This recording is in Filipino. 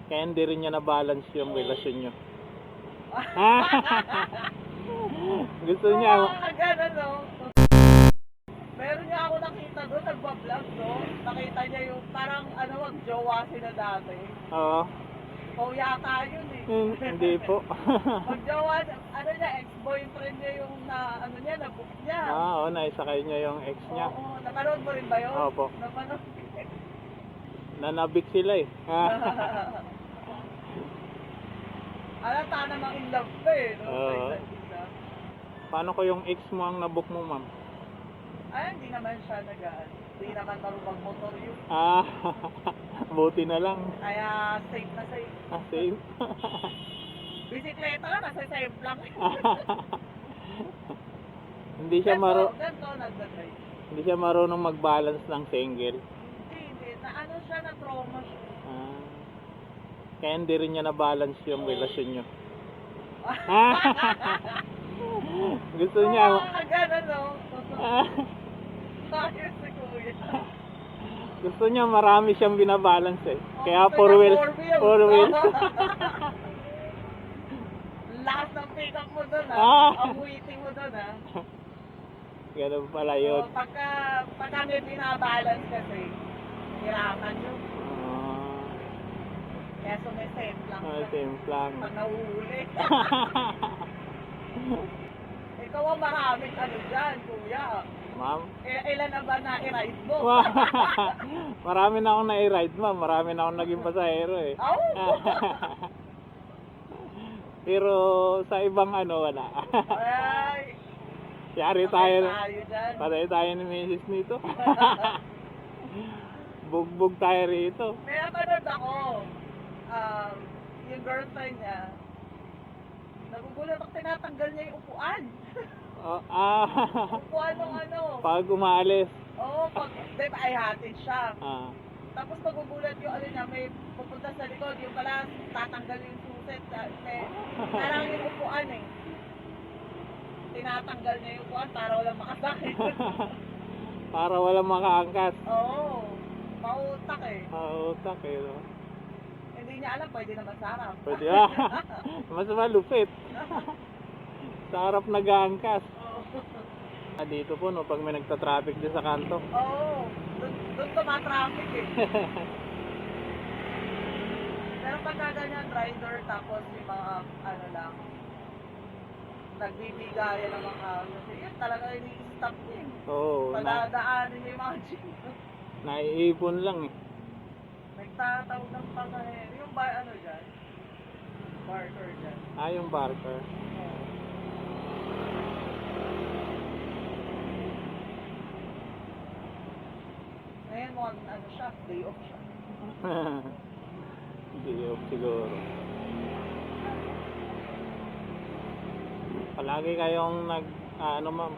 Kaya hindi rin niya na-balance yung relasyon nyo. Gusto niya. Ganun, no? Meron niya ako nakita doon, nagbablog, no? Nakita niya yung parang, mag-jowa sila dati. Oo. O yata yun eh. Hindi po. Mag-jowa, niya, ex-boyfriend niya yung na-book niya. Oo, naisakay niya yung ex niya. Oo, napanood mo rin ba yun? Opo. Napanood. Nanabik sila eh. Alata namang in love ka eh, no? Oo. Sa isa't isa. Paano ko yung ex mo ang nabook mo, ma'am? Ay, hindi naman siya hindi naman marunong motor yun. Buti na lang. Kaya safe na safe. Same. Bisikleta lang, nasa safe lang. Hindi siya Ganito, nagdadrive. hindi siya marunong mag-balance ng single. Hindi. Siya, na-trauma siya. Kaya hindi rin niya na-balance yung relasyon nyo. Gusto niya. Ganun, no? Ayos si Kuya. Gusto niya marami siyang binabalance eh. Kaya Gusto four niya wheels. four wheels. 4 wheels. Lakas ng pick up mo doon, Ang waiting mo doon, Ganun pala yun. So, pagka may binabalance kasi, hirapan yun. Kaya sumisave lang siya. Same lang. Pag nauuli. Ikaw ang maraming dyan, Kuya. Ma'am? Ilan na ba na i-ride mo? Marami na akong na-ride, ma'am. Marami na akong naging pasahero eh. Pero sa ibang wala. Ay. Yari tayo. Dyan. Patay tayo ni Mrs. nito. Bugbog tayo rito. May napanood ako. Yung girlfriend niya, nagugulat ako, tinatanggal niya yung upuan. Upuan ng Pag umaalis. Oo, diba ay hatid siya. Ah. Tapos magugulat yung niya, may pupunta sa likod, yung pala tatanggal yung suset. Parang yung upuan eh. Tinatanggal niya yung upuan para walang makasakit. Para walang makaangkas. Oo, mautak eh. Utak eh. No? Hindi niya alam, pwede naman sa harap. Pwede mas malupit. Sa harap nag-aangkas. Dito po no, pag may nagta-traffic din sa kanto. Oo, doon tumatraffic eh. Pero pagka ganyan, rider, tapos may mga lang, nagbibigayan ng mga yun talaga ini-stop niya eh. Oo. Padadaanin niya yung mga jeep. Naiipon lang eh. Nagtatawag ng pasahero. Yung dyan? Barker dyan. Yung barker. Ngayon mo, siya, day off siya. Hindi siguro. Palagi kayong ma'am.